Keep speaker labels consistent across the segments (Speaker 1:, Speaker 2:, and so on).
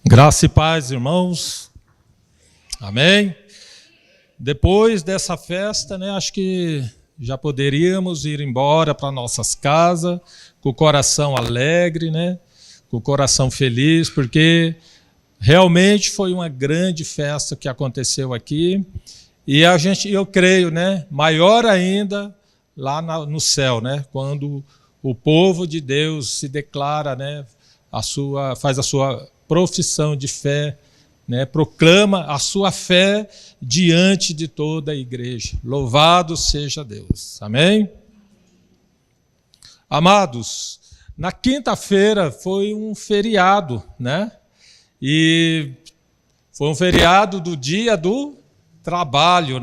Speaker 1: Graça e paz, irmãos. Amém? Depois dessa festa, acho que já poderíamos ir embora para nossas casas com o coração alegre, com o coração feliz, porque realmente foi uma grande festa que aconteceu aqui. E eu creio, maior ainda lá no céu, quando o povo de Deus se declara, faz a sua profissão de fé, proclama a sua fé diante de toda a igreja. Louvado seja Deus. Amém? Amados, na quinta-feira foi um feriado, E foi um feriado do dia do trabalho,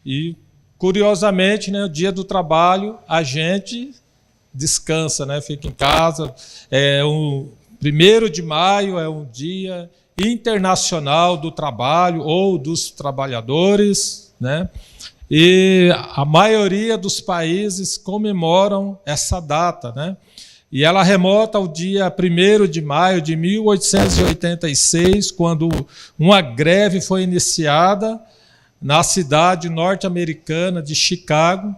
Speaker 1: E curiosamente, o dia do trabalho a gente descansa, fica em casa. O 1º de maio é um dia internacional do trabalho ou dos trabalhadores, E a maioria dos países comemoram essa data, E ela remota ao dia 1º de maio de 1886, quando uma greve foi iniciada na cidade norte-americana de Chicago,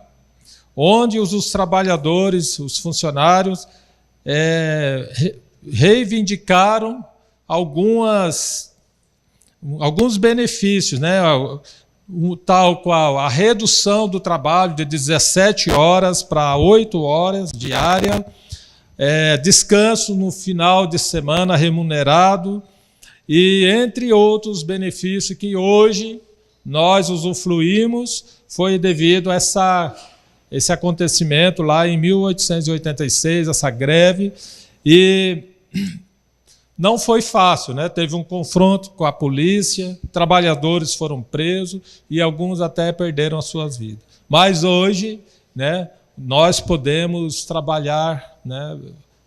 Speaker 1: onde os trabalhadores, os funcionários, reivindicaram alguns benefícios, tal qual a redução do trabalho de 17 horas para 8 horas diárias, descanso no final de semana remunerado e entre outros benefícios que hoje nós usufruímos, foi devido a esse acontecimento lá em 1886, essa greve, e não foi fácil, Teve um confronto com a polícia, trabalhadores foram presos e alguns até perderam as suas vidas. Mas hoje, nós podemos trabalhar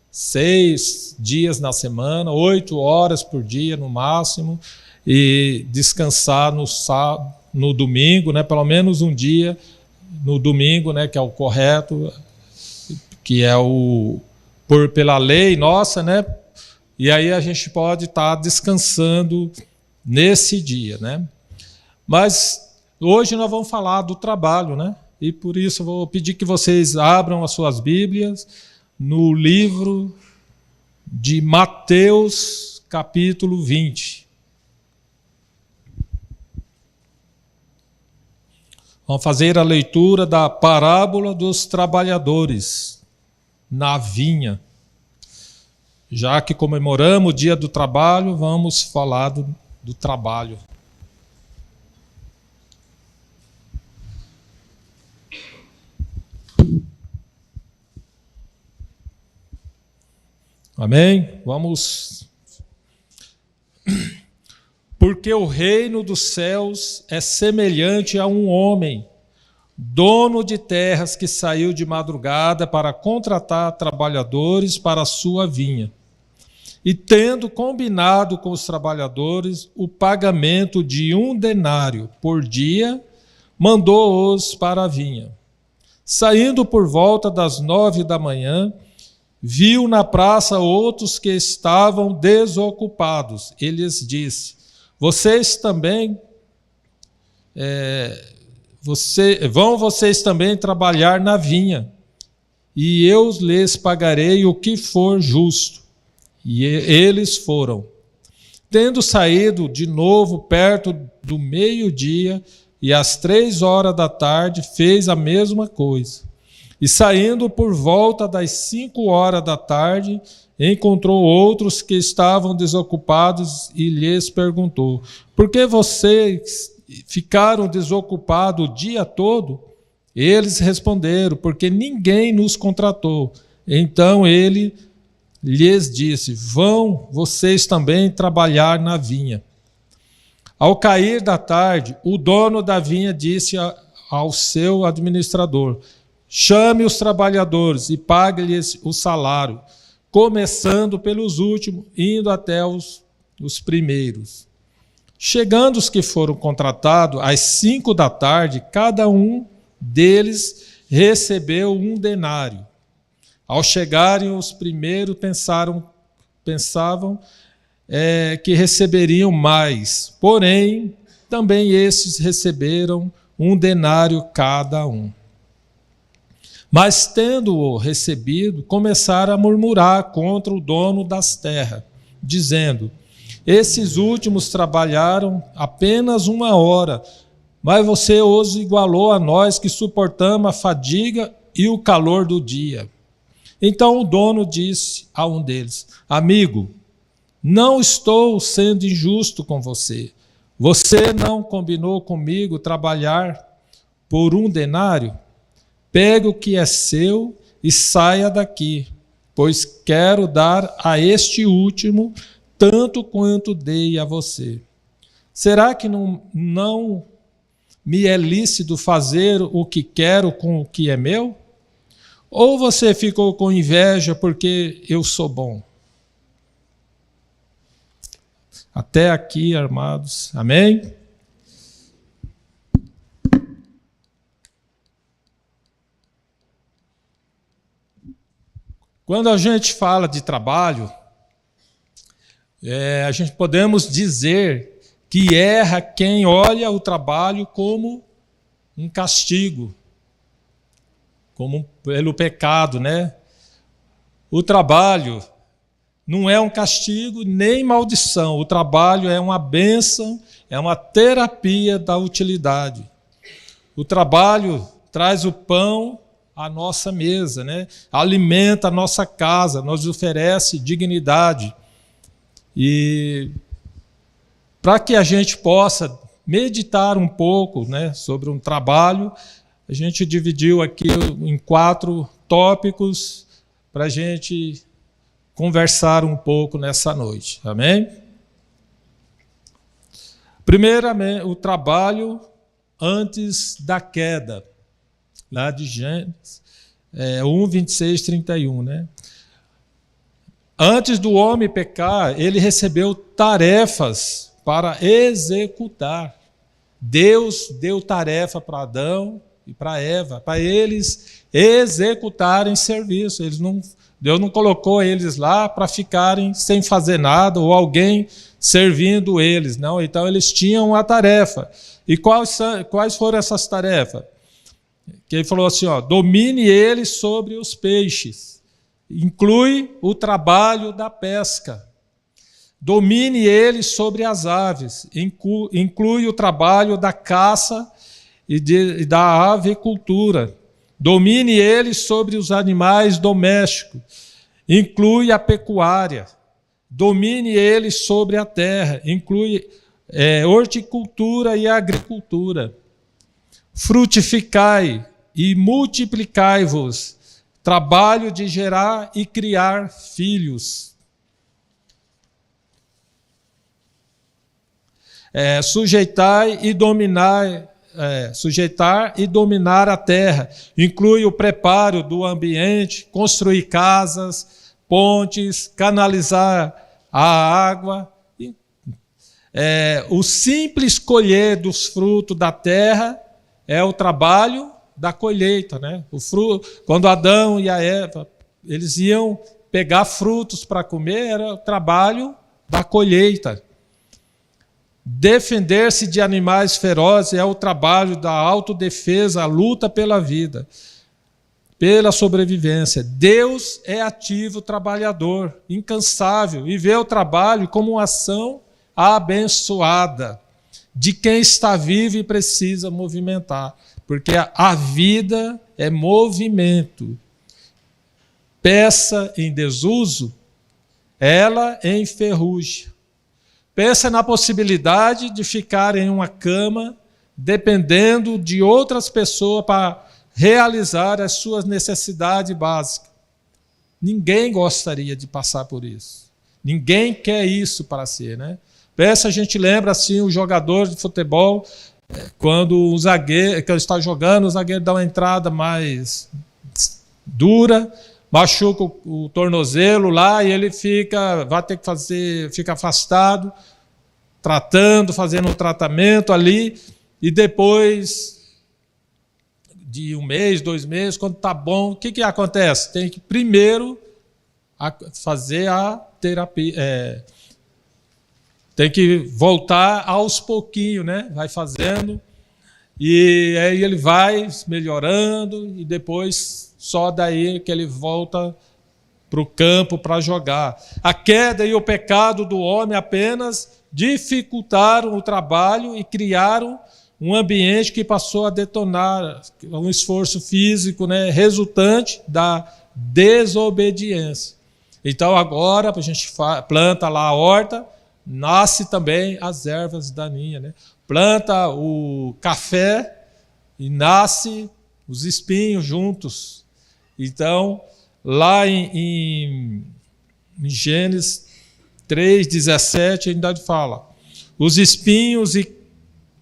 Speaker 1: 6 dias na semana, 8 horas por dia no máximo, e descansar no domingo, pelo menos um dia no domingo, que é o correto, que é pela lei nossa, E aí a gente pode estar descansando nesse dia, Mas hoje nós vamos falar do trabalho, E por isso eu vou pedir que vocês abram as suas Bíblias no livro de Mateus, capítulo 20. Vamos fazer a leitura da parábola dos trabalhadores na vinha. Já que comemoramos o dia do trabalho, vamos falar do trabalho. Amém? Vamos. Porque o reino dos céus é semelhante a um homem, dono de terras, que saiu de madrugada para contratar trabalhadores para a sua vinha. E tendo combinado com os trabalhadores o pagamento de 1 denário por dia, mandou-os para a vinha. Saindo por volta das 9 da manhã, viu na praça outros que estavam desocupados. E lhes disse: vocês também trabalhar na vinha, e eu lhes pagarei o que for justo. E eles foram. Tendo saído de novo perto do meio-dia, e às 3 horas da tarde, fez a mesma coisa. E saindo por volta das 5 horas da tarde, encontrou outros que estavam desocupados e lhes perguntou: por que vocês ficaram desocupados o dia todo? Eles responderam: porque ninguém nos contratou. Então ele lhes disse: vão vocês também trabalhar na vinha. Ao cair da tarde, o dono da vinha disse ao seu administrador: chame os trabalhadores e pague-lhes o salário, começando pelos últimos, indo até os primeiros. Chegando os que foram contratados, às 5 da tarde, cada um deles recebeu 1 denário. Ao chegarem os primeiros, pensavam que receberiam mais. Porém, também esses receberam 1 denário cada um. Mas, tendo-o recebido, começaram a murmurar contra o dono das terras, dizendo: esses últimos trabalharam apenas 1 hora, mas você os igualou a nós que suportamos a fadiga e o calor do dia. Então o dono disse a um deles: amigo, não estou sendo injusto com você. Você não combinou comigo trabalhar por 1 denário? Pegue o que é seu e saia daqui, pois quero dar a este último tanto quanto dei a você. Será que não me é lícito fazer o que quero com o que é meu? Ou você ficou com inveja porque eu sou bom? Até aqui, amados. Amém? Quando a gente fala de trabalho, a gente podemos dizer que erra quem olha o trabalho como um castigo, como pelo pecado, né? O trabalho não é um castigo nem maldição. O trabalho é uma bênção, é uma terapia da utilidade. O trabalho traz o pão à nossa mesa, né? Alimenta a nossa casa, nos oferece dignidade. E para que a gente possa meditar um pouco, né, sobre um trabalho, a gente dividiu aqui em 4 tópicos para a gente conversar um pouco nessa noite. Amém? Primeiramente, o trabalho antes da queda, lá de Gênesis 1, 26, 31, né? Antes do homem pecar, ele recebeu tarefas para executar. Deus deu tarefa para Adão e para Eva, para eles executarem serviço. Deus não colocou eles lá para ficarem sem fazer nada ou alguém servindo eles, não. Então eles tinham uma tarefa. E quais foram essas tarefas? Que ele falou assim, domine eles sobre os peixes. Inclui o trabalho da pesca. Domine eles sobre as aves. Inclui o trabalho da caça e da avicultura. Domine eles sobre os animais domésticos. Inclui a pecuária. Domine eles sobre a terra. Inclui horticultura e agricultura. Frutificai e multiplicai-vos. Trabalho de gerar e criar filhos. Sujeitar e dominar a terra. Inclui o preparo do ambiente, construir casas, pontes, canalizar a água. O simples colher dos frutos da terra é o trabalho da colheita, né? O fruto, quando Adão e a Eva eles iam pegar frutos para comer, era o trabalho da colheita. Defender-se de animais ferozes é o trabalho da autodefesa, a luta pela vida, pela sobrevivência. Deus é ativo trabalhador, incansável, e vê o trabalho como uma ação abençoada de quem está vivo e precisa movimentar. Porque a vida é movimento. Peça em desuso, ela enferruja. Pensa na possibilidade de ficar em uma cama, dependendo de outras pessoas para realizar as suas necessidades básicas. Ninguém gostaria de passar por isso. Ninguém quer isso para si, né? Pensa, a gente lembra assim, o jogador de futebol, quando o zagueiro, que ele está jogando, o zagueiro dá uma entrada mais dura, machuca o tornozelo lá e ele vai ter que fica afastado, fazendo um tratamento ali, e depois de 1 mês, 2 meses, quando está bom, o que acontece? Tem que primeiro fazer a terapia, tem que voltar aos pouquinhos, né? Vai fazendo, e aí ele vai melhorando, e depois só daí que ele volta para o campo para jogar. A queda e o pecado do homem apenas dificultaram o trabalho e criaram um ambiente que passou a detonar um esforço físico, né, resultante da desobediência. Então agora a gente planta lá a horta, nasce também as ervas daninhas, né? Planta o café e nasce os espinhos juntos. Então, lá em Gênesis 3:17 ainda fala: os espinhos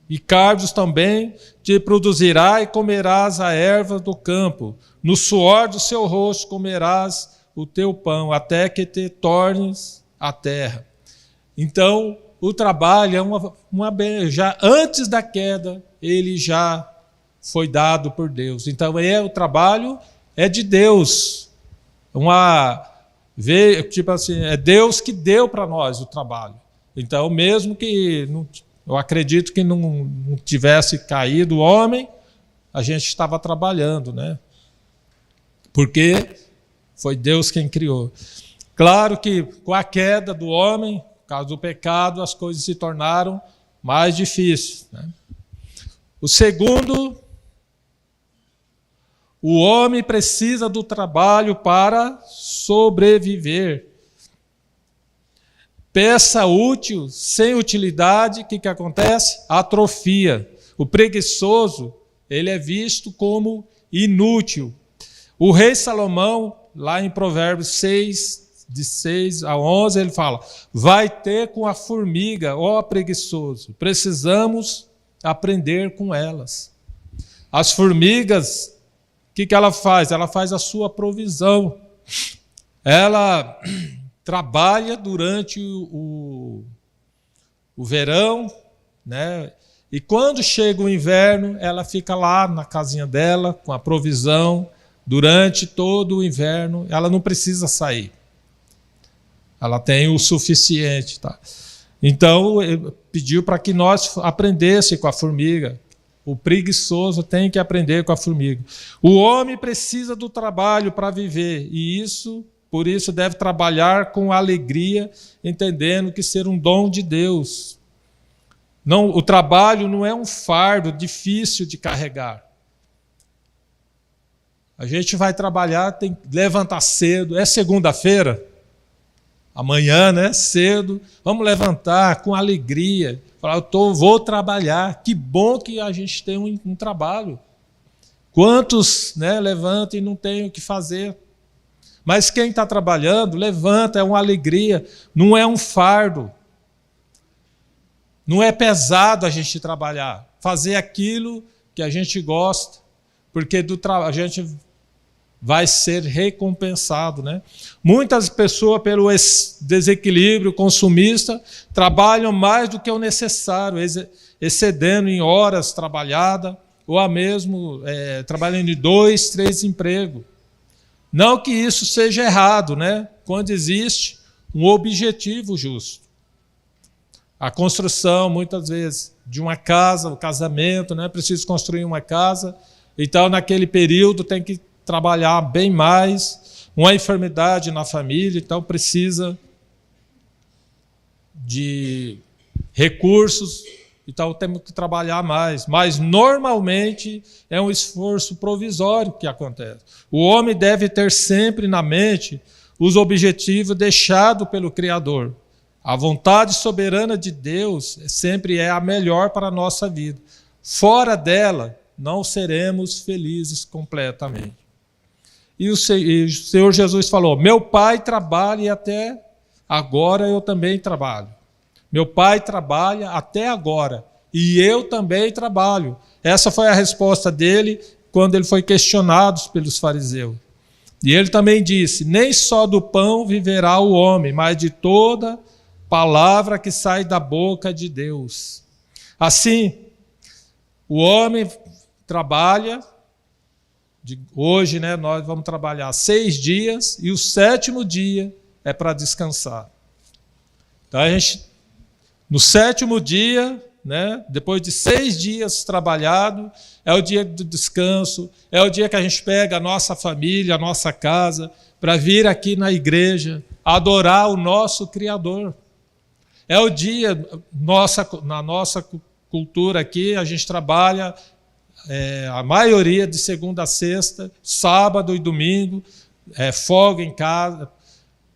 Speaker 1: e cardos também te produzirá, e comerás a erva do campo. No suor do seu rosto comerás o teu pão, até que te tornes a terra. Então, o trabalho é já antes da queda, ele já foi dado por Deus. Então, o trabalho é de Deus. Tipo assim, é Deus que deu para nós o trabalho. Então, mesmo que eu acredito que não tivesse caído o homem, a gente estava trabalhando, né? Porque foi Deus quem criou. Claro que com a queda do homem, por causa do pecado, as coisas se tornaram mais difíceis, né? O segundo, o homem precisa do trabalho para sobreviver. Peça útil, sem utilidade, o que acontece? Atrofia. O preguiçoso, ele é visto como inútil. O rei Salomão, lá em Provérbios 6, de 6 a 11, ele fala: vai ter com a formiga, ó preguiçoso, precisamos aprender com elas. As formigas, o que ela faz? Ela faz a sua provisão. Ela trabalha durante o verão, né? E quando chega o inverno, ela fica lá na casinha dela, com a provisão, durante todo o inverno. Ela não precisa sair. Ela tem o suficiente, tá? Então, ele pediu para que nós aprendêssemos com a formiga. O preguiçoso tem que aprender com a formiga. O homem precisa do trabalho para viver, e por isso deve trabalhar com alegria, entendendo que ser um dom de Deus. Não, o trabalho não é um fardo difícil de carregar. A gente vai trabalhar, tem que levantar cedo. É segunda-feira? Amanhã, né? Cedo. Vamos levantar com alegria. Falar, vou trabalhar. Que bom que a gente tem um trabalho. Quantos, né, levantam e não têm o que fazer? Mas quem está trabalhando, levanta, é uma alegria. Não é um fardo. Não é pesado a gente trabalhar. Fazer aquilo que a gente gosta. Porque a gente vai ser recompensado, né? Muitas pessoas, pelo desequilíbrio consumista, trabalham mais do que o necessário, excedendo em horas trabalhadas, ou mesmo trabalhando em 2, 3 empregos. Não que isso seja errado, né? Quando existe um objetivo justo. A construção, muitas vezes, de uma casa, o casamento, né? Preciso construir uma casa, então naquele período tem que trabalhar bem mais, uma enfermidade na família, então precisa de recursos, então temos que trabalhar mais. Mas normalmente é um esforço provisório que acontece. O homem deve ter sempre na mente os objetivos deixados pelo Criador. A vontade soberana de Deus sempre é a melhor para a nossa vida. Fora dela, não seremos felizes completamente. E o Senhor Jesus falou: meu Pai trabalha e até agora eu também trabalho. Meu Pai trabalha até agora e eu também trabalho. Essa foi a resposta dele quando ele foi questionado pelos fariseus. E ele também disse: nem só do pão viverá o homem, mas de toda palavra que sai da boca de Deus. Assim, o homem trabalha hoje, né, nós vamos trabalhar 6 dias e o 7º dia é para descansar. Então, no 7º dia, né, depois de 6 dias trabalhado, é o dia do descanso, é o dia que a gente pega a nossa família, a nossa casa, para vir aqui na igreja, adorar o nosso Criador. É o dia, na nossa cultura aqui, a gente trabalha a maioria de segunda a sexta, sábado e domingo, folga em casa.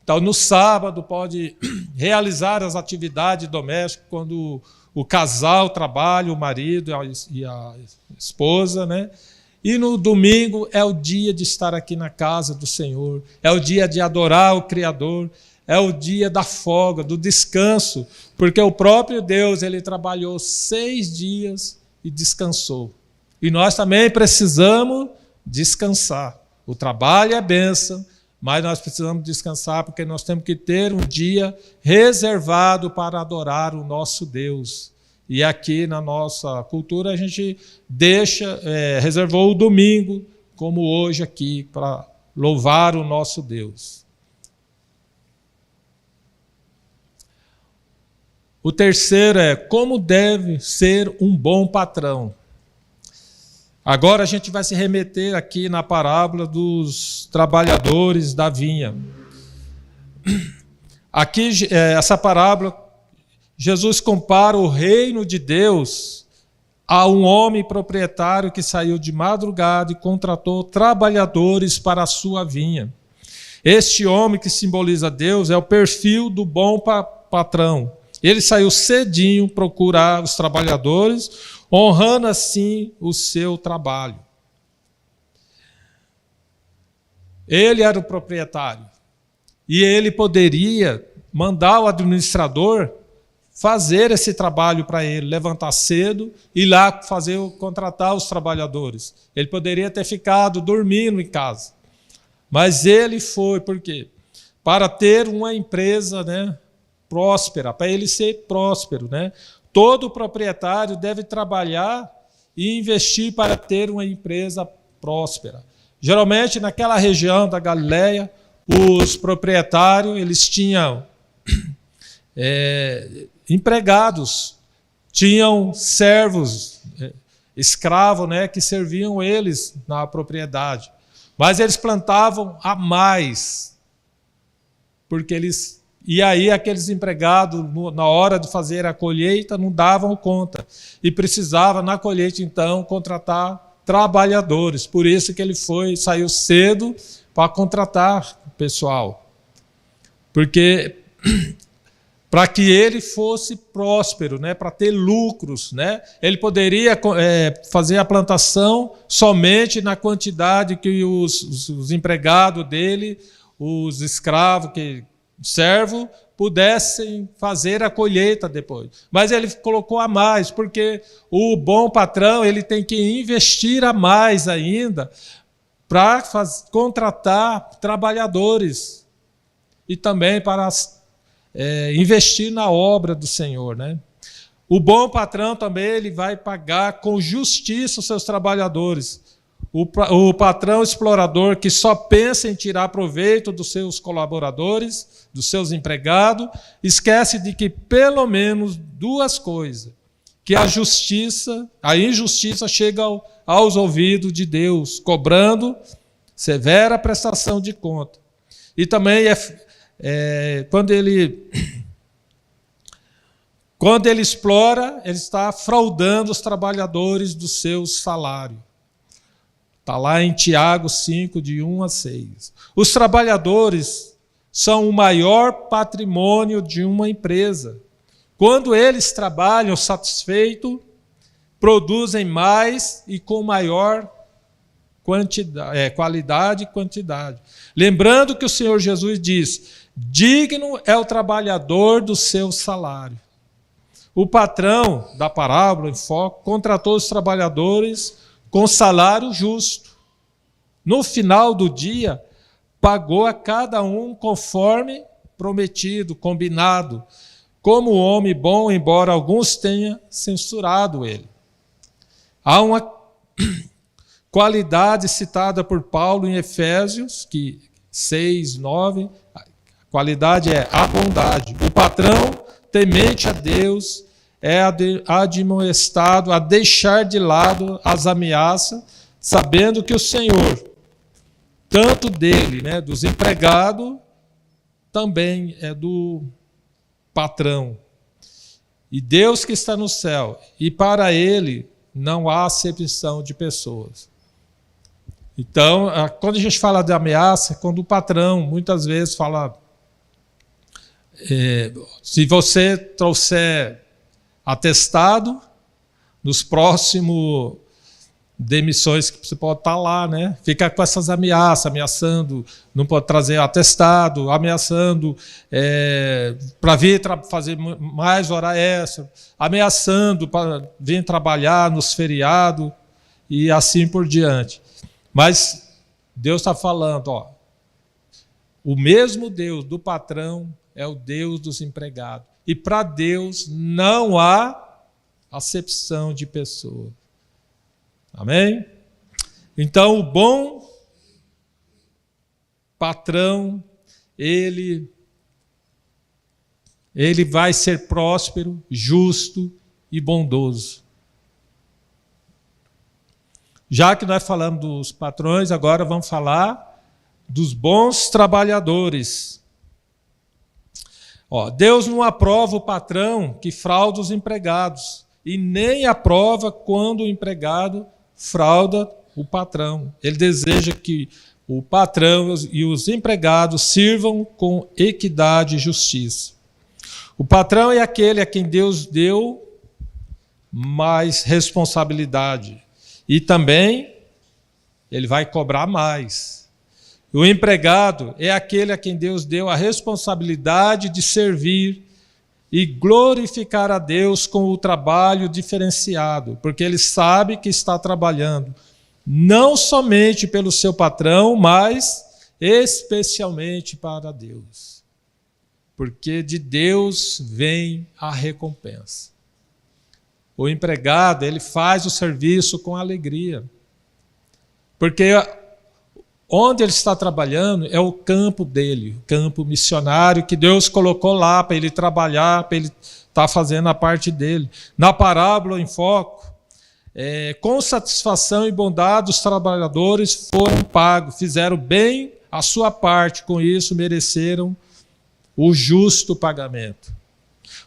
Speaker 1: Então, no sábado, pode realizar as atividades domésticas quando o casal trabalha, o marido e a esposa, né? E no domingo é o dia de estar aqui na casa do Senhor, é o dia de adorar o Criador, é o dia da folga, do descanso, porque o próprio Deus, ele trabalhou 6 dias e descansou. E nós também precisamos descansar. O trabalho é bênção, mas nós precisamos descansar, porque nós temos que ter um dia reservado para adorar o nosso Deus. E aqui na nossa cultura a gente reservou o domingo, como hoje aqui, para louvar o nosso Deus. O terceiro é como deve ser um bom patrão. Agora a gente vai se remeter aqui na parábola dos trabalhadores da vinha. Aqui, essa parábola, Jesus compara o reino de Deus a um homem proprietário que saiu de madrugada e contratou trabalhadores para a sua vinha. Este homem que simboliza Deus é o perfil do bom patrão. Ele saiu cedinho procurar os trabalhadores, honrando assim o seu trabalho. Ele era o proprietário. E ele poderia mandar o administrador fazer esse trabalho para ele, levantar cedo e ir lá contratar os trabalhadores. Ele poderia ter ficado dormindo em casa. Mas ele foi, por quê? Para ter uma empresa, né, próspera, para ele ser próspero, né? Todo proprietário deve trabalhar e investir para ter uma empresa próspera. Geralmente, naquela região da Galileia, os proprietários eles tinham empregados, tinham servos, escravos, né, que serviam eles na propriedade. Mas eles plantavam a mais, porque e aí aqueles empregados, na hora de fazer a colheita, não davam conta. E precisava, na colheita, então, contratar trabalhadores. Por isso que ele saiu cedo para contratar pessoal. Porque para que ele fosse próspero, né, para ter lucros, né, ele poderia fazer a plantação somente na quantidade que os empregados dele, os escravos, servo, pudessem fazer a colheita depois. Mas ele colocou a mais, porque o bom patrão ele tem que investir a mais ainda para contratar trabalhadores e também para investir na obra do Senhor, né? O bom patrão também ele vai pagar com justiça os seus trabalhadores. O patrão explorador que só pensa em tirar proveito dos seus colaboradores, dos seus empregados, esquece de que pelo menos 2 coisas, que a injustiça chega aos ouvidos de Deus, cobrando severa prestação de conta. E também quando ele explora, ele está fraudando os trabalhadores do seu salário. Está lá em Tiago 5, de 1 a 6. Os trabalhadores são o maior patrimônio de uma empresa. Quando eles trabalham satisfeitos, produzem mais e com maior qualidade e quantidade. Lembrando que o Senhor Jesus diz: digno é o trabalhador do seu salário. O patrão da parábola, em foco, contratou os trabalhadores com salário justo. No final do dia, pagou a cada um conforme prometido, combinado, como homem bom, embora alguns tenham censurado ele. qualidade citada por Paulo em Efésios 6, 9, a qualidade é a bondade. O patrão, temente a Deus, é admoestado a deixar de lado as ameaças, sabendo que o Senhor, tanto dele, né, dos empregados, também é do patrão. E Deus que está no céu, e para ele não há acepção de pessoas. Então, quando a gente fala de ameaça, quando o patrão muitas vezes fala, se você trouxer atestado, nos próximos demissões que você pode estar lá, né? Fica com essas ameaças, ameaçando, não pode trazer atestado, ameaçando para vir fazer mais hora extra, ameaçando para vir trabalhar nos feriados e assim por diante. Mas Deus está falando, o mesmo Deus do patrão é o Deus dos empregados. E para Deus não há acepção de pessoa. Amém? Então, o bom patrão, ele vai ser próspero, justo e bondoso. Já que nós falamos dos patrões, agora vamos falar dos bons trabalhadores. Deus não aprova o patrão que frauda os empregados e nem aprova quando o empregado frauda o patrão. Ele deseja que o patrão e os empregados sirvam com equidade e justiça. O patrão é aquele a quem Deus deu mais responsabilidade. E também ele vai cobrar mais. O empregado é aquele a quem Deus deu a responsabilidade de servir e glorificar a Deus com o trabalho diferenciado, porque ele sabe que está trabalhando não somente pelo seu patrão, mas especialmente para Deus. Porque de Deus vem a recompensa. O empregado, ele faz o serviço com alegria. Porque onde ele está trabalhando é o campo dele, o campo missionário que Deus colocou lá para ele trabalhar, para ele estar fazendo a parte dele. Na parábola em foco, com satisfação e bondade os trabalhadores foram pagos, fizeram bem a sua parte, com isso mereceram o justo pagamento.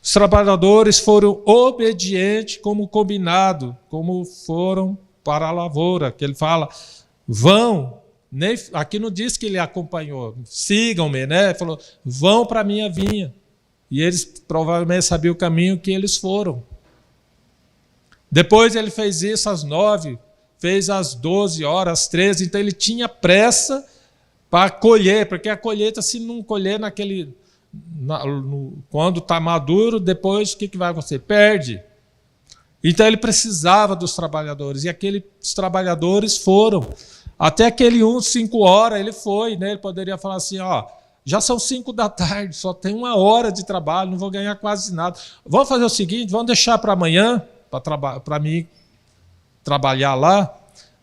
Speaker 1: Os trabalhadores foram obedientes como combinado, como foram para a lavoura, que ele fala, vão, aqui não diz que ele acompanhou, sigam-me, né? Ele falou, vão para a minha vinha. E eles provavelmente sabiam o caminho que eles foram. Depois ele fez isso às 9, fez às 12 horas, às 13, então ele tinha pressa para colher, porque a colheita, se não colher quando está maduro, depois o que vai acontecer? Perde. Então ele precisava dos trabalhadores, e aqueles trabalhadores foram. Até aquele 5 horas ele foi, né? Ele poderia falar assim, já são 5 da tarde, só tem 1 hora de trabalho, não vou ganhar quase nada. Vamos fazer o seguinte, vamos deixar para amanhã, para mim trabalhar lá.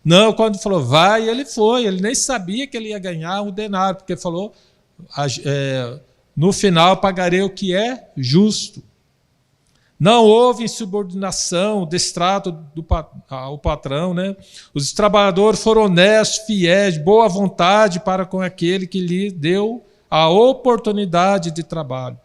Speaker 1: Não, quando falou vai, ele foi, ele nem sabia que ele ia ganhar um denário, porque falou, no final pagarei o que é justo. Não houve insubordinação, destrato ao patrão, né? Os trabalhadores foram honestos, fiéis, boa vontade para com aquele que lhe deu a oportunidade de trabalho.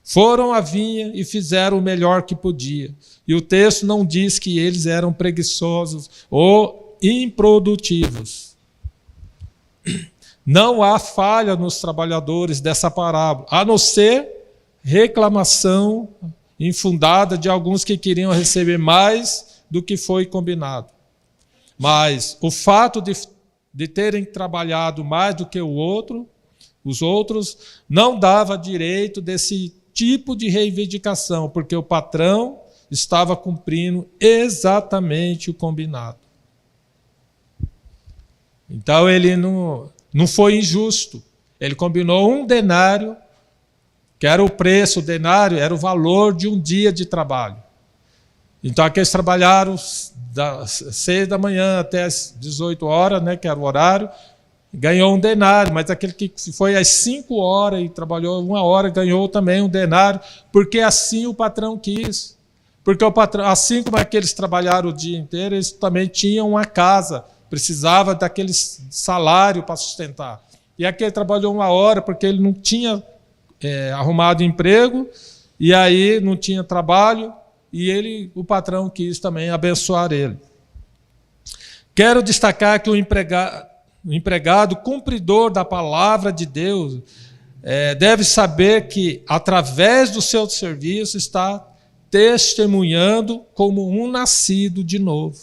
Speaker 1: Foram à vinha e fizeram o melhor que podia. E o texto não diz que eles eram preguiçosos ou improdutivos. Não há falha nos trabalhadores dessa parábola, a não ser reclamação infundada de alguns que queriam receber mais do que foi combinado. Mas o fato de terem trabalhado mais do que os outros, não dava direito desse tipo de reivindicação, porque o patrão estava cumprindo exatamente o combinado. Então ele não foi injusto. Ele combinou 1 denário, que era o preço, o denário era o valor de um dia de trabalho. Então aqueles trabalharam das 6 da manhã até as 18 horas, né, que era o horário, ganhou um denário, mas aquele que foi às 5 horas e trabalhou 1 hora ganhou também um denário, porque assim o patrão quis. Porque o patrão, assim como aqueles trabalharam o dia inteiro, eles também tinham uma casa, precisava daquele salário para sustentar. E aquele trabalhou 1 hora porque ele não tinha arrumado emprego, e aí não tinha trabalho, e o patrão quis também abençoar ele. Quero destacar que o empregado cumpridor da palavra de Deus deve saber que, através do seu serviço, está testemunhando como um nascido de novo,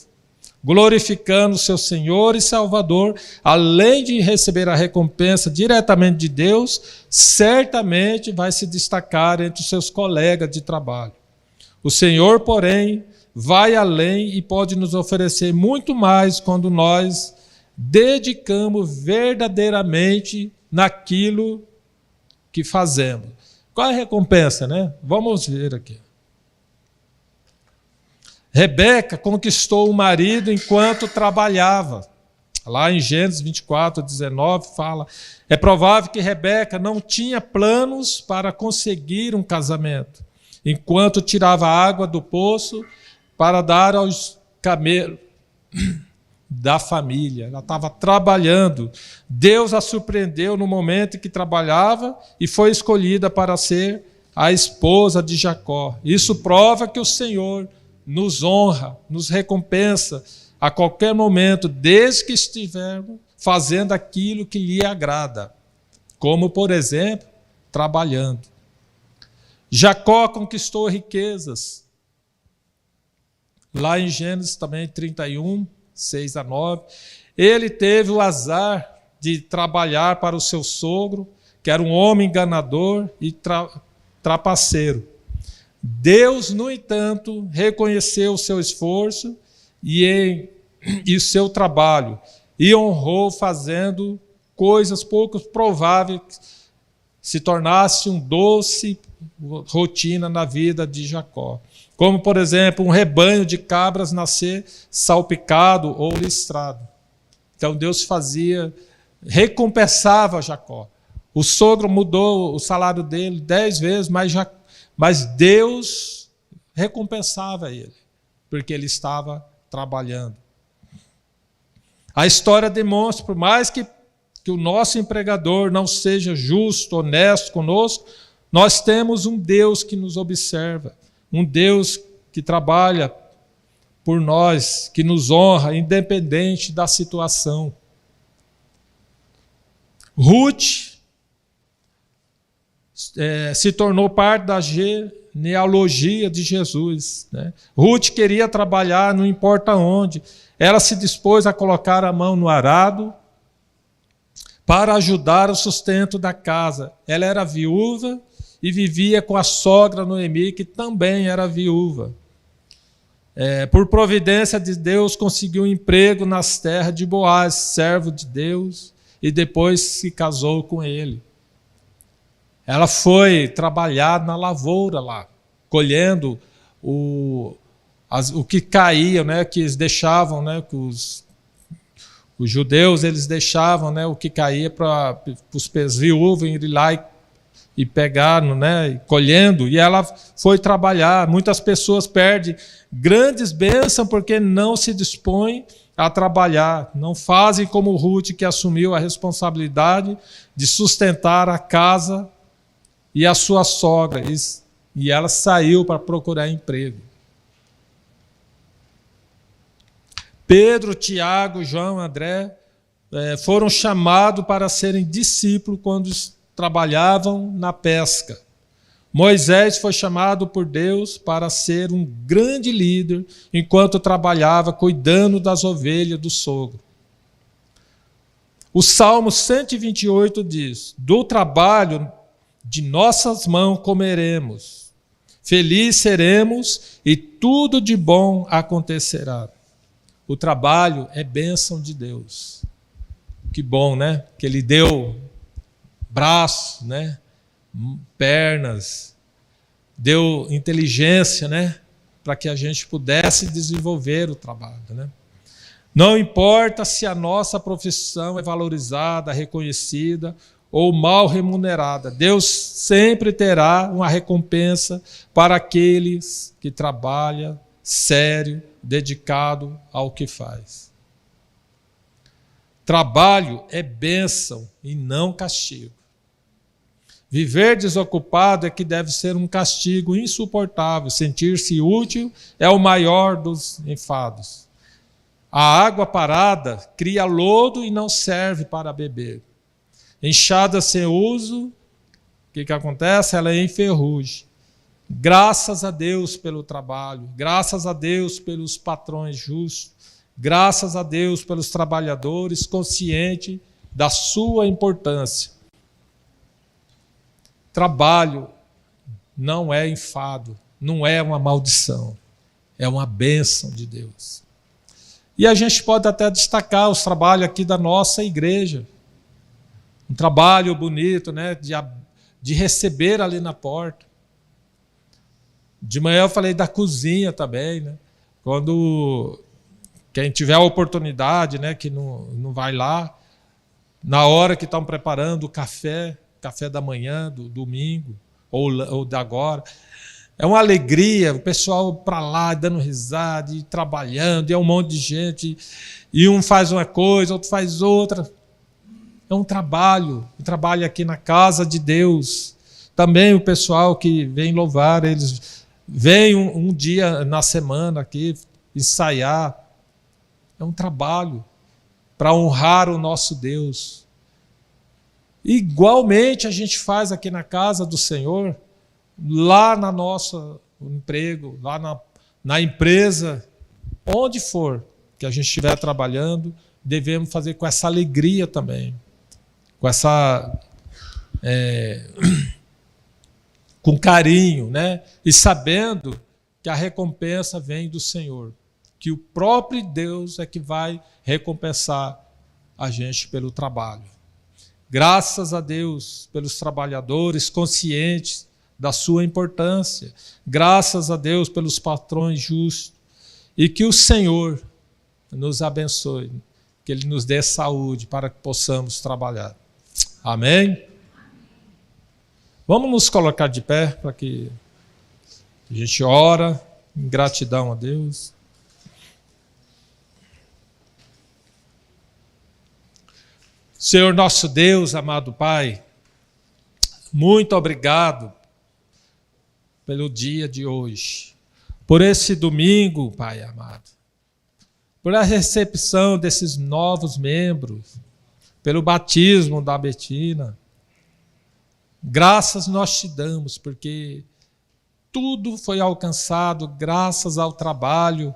Speaker 1: glorificando o seu Senhor e Salvador, além de receber a recompensa diretamente de Deus, certamente vai se destacar entre os seus colegas de trabalho. O Senhor, porém, vai além e pode nos oferecer muito mais quando nós dedicamos verdadeiramente naquilo que fazemos. Qual é a recompensa, né? Vamos ver aqui. Rebeca conquistou o marido enquanto trabalhava. Lá em Gênesis 24, 19, fala: é provável que Rebeca não tinha planos para conseguir um casamento, enquanto tirava água do poço para dar aos camelos da família. Ela estava trabalhando. Deus a surpreendeu no momento em que trabalhava e foi escolhida para ser a esposa de Jacó. Isso prova que o Senhor nos honra, nos recompensa a qualquer momento, desde que estivermos fazendo aquilo que lhe agrada, como, por exemplo, trabalhando. Jacó conquistou riquezas. Lá em Gênesis também 31, 6 a 9, ele teve o azar de trabalhar para o seu sogro, que era um homem enganador e trapaceiro. Deus, no entanto, reconheceu o seu esforço e o seu trabalho e honrou, fazendo coisas pouco prováveis se tornasse um doce rotina na vida de Jacó. Como, por exemplo, um rebanho de cabras nascer salpicado ou listrado. Então Deus recompensava Jacó. O sogro mudou o salário dele 10 vezes, mas Deus recompensava ele, porque ele estava trabalhando. A história demonstra, por mais que o nosso empregador não seja justo, honesto conosco, nós temos um Deus que nos observa, um Deus que trabalha por nós, que nos honra, independente da situação. Ruth se tornou parte da genealogia de Jesus, né? Ruth queria trabalhar, não importa onde. Ela se dispôs a colocar a mão no arado para ajudar o sustento da casa. Ela era viúva e vivia com a sogra Noemi, que também era viúva. Por providência de Deus, conseguiu um emprego nas terras de Boaz, servo de Deus, e depois se casou com ele. Ela foi trabalhar na lavoura lá, colhendo o que caía, né, que eles deixavam, né, que os judeus eles deixavam, né, o que caía para os viúvos irem lá e pegar, né, colhendo, e ela foi trabalhar. Muitas pessoas perdem grandes bênçãos porque não se dispõem a trabalhar, não fazem como Ruth, que assumiu a responsabilidade de sustentar a casa e a sua sogra, e ela saiu para procurar emprego. Pedro, Tiago, João, André foram chamados para serem discípulos quando trabalhavam na pesca. Moisés foi chamado por Deus para ser um grande líder enquanto trabalhava cuidando das ovelhas do sogro. O Salmo 128 diz: do trabalho de nossas mãos comeremos, feliz seremos e tudo de bom acontecerá. O trabalho é bênção de Deus. Que bom, né? Que Ele deu braço, né? Pernas, deu inteligência, né? para que a gente pudesse desenvolver o trabalho, né? Não importa se a nossa profissão é valorizada, reconhecida ou mal remunerada, Deus sempre terá uma recompensa para aqueles que trabalham sério, dedicado ao que faz. Trabalho é bênção e não castigo. Viver desocupado é que deve ser um castigo insuportável. Sentir-se útil é o maior dos enfados. A água parada cria lodo e não serve para beber. Enxada sem uso, o que acontece? Ela enferruja. Graças a Deus pelo trabalho, graças a Deus pelos patrões justos, graças a Deus pelos trabalhadores conscientes da sua importância. Trabalho não é enfado, não é uma maldição, é uma bênção de Deus. E a gente pode até destacar os trabalhos aqui da nossa igreja. Um trabalho bonito, né, de receber ali na porta. De manhã eu falei da cozinha também, né? Quando quem tiver a oportunidade, né, que não vai lá, na hora que estão preparando o café da manhã, do domingo, ou da agora, é uma alegria, o pessoal para lá dando risada, e trabalhando, e é um monte de gente, e um faz uma coisa, outro faz outra. É um trabalho aqui na casa de Deus. Também o pessoal que vem louvar, eles vêm um dia na semana aqui ensaiar. É um trabalho para honrar o nosso Deus. Igualmente a gente faz aqui na casa do Senhor, lá na nosso emprego, lá na empresa, onde for que a gente estiver trabalhando, devemos fazer com essa alegria também, com essa com carinho, né? E sabendo que a recompensa vem do Senhor, que o próprio Deus é que vai recompensar a gente pelo trabalho. Graças a Deus pelos trabalhadores conscientes da sua importância. Graças a Deus pelos patrões justos. E que o Senhor nos abençoe, que Ele nos dê saúde para que possamos trabalhar. Amém? Vamos nos colocar de pé para que a gente ora em gratidão a Deus. Senhor nosso Deus, amado Pai, muito obrigado pelo dia de hoje, por esse domingo, Pai amado, por a recepção desses novos membros, pelo batismo da Betina. Graças nós te damos, porque tudo foi alcançado graças ao trabalho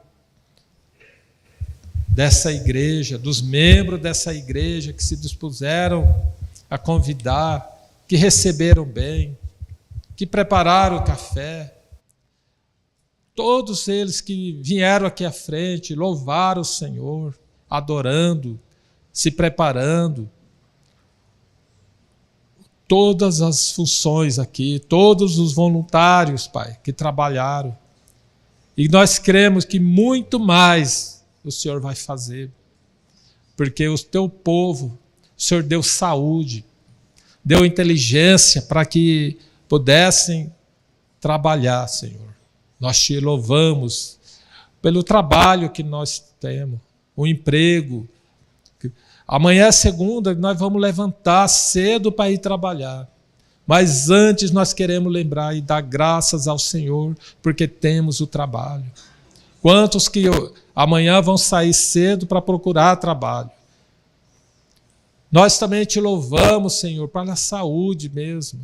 Speaker 1: dessa igreja, dos membros dessa igreja que se dispuseram a convidar, que receberam bem, que prepararam o café. Todos eles que vieram aqui à frente, louvaram o Senhor, adorando, se preparando. Todas as funções aqui, todos os voluntários, Pai, que trabalharam. E nós cremos que muito mais o Senhor vai fazer, porque o teu povo, o Senhor deu saúde, deu inteligência para que pudessem trabalhar, Senhor. Nós te louvamos pelo trabalho que nós temos, o emprego. Amanhã é segunda, nós vamos levantar cedo para ir trabalhar. Mas antes nós queremos lembrar e dar graças ao Senhor, porque temos o trabalho. Quantos que amanhã vão sair cedo para procurar trabalho? Nós também te louvamos, Senhor, para a saúde mesmo.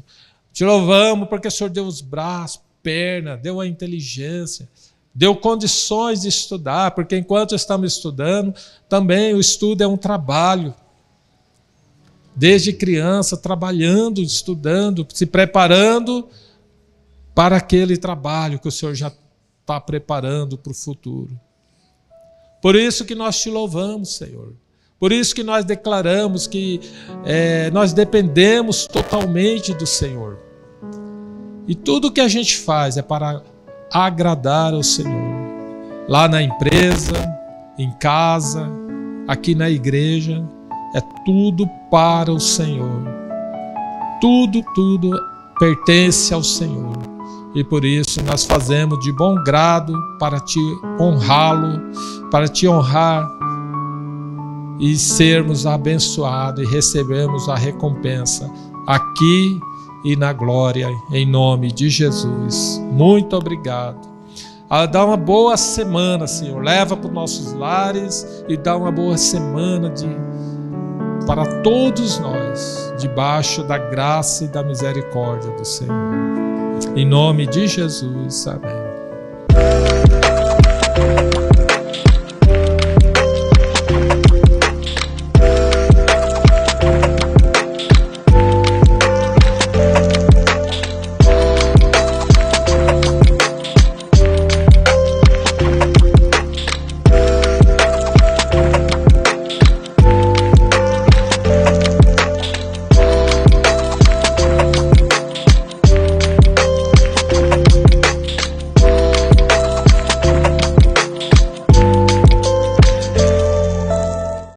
Speaker 1: Te louvamos porque o Senhor deu os braços, perna, deu a inteligência, deu condições de estudar, porque enquanto estamos estudando, também o estudo é um trabalho. Desde criança, trabalhando, estudando, se preparando para aquele trabalho que o Senhor já está preparando para o futuro. Por isso que nós te louvamos, Senhor. Por isso que nós declaramos que nós dependemos totalmente do Senhor. E tudo que a gente faz é para agradar ao Senhor. Lá na empresa, em casa, aqui na igreja, é tudo para o Senhor. Tudo pertence ao Senhor. E por isso nós fazemos de bom grado para te honrá-lo, para te honrar e sermos abençoados e recebermos a recompensa aqui e na glória, em nome de Jesus. Muito obrigado. Dá uma boa semana, Senhor. Leva para os nossos lares e dá uma boa semana para todos nós, debaixo da graça e da misericórdia do Senhor. Em nome de Jesus, amém.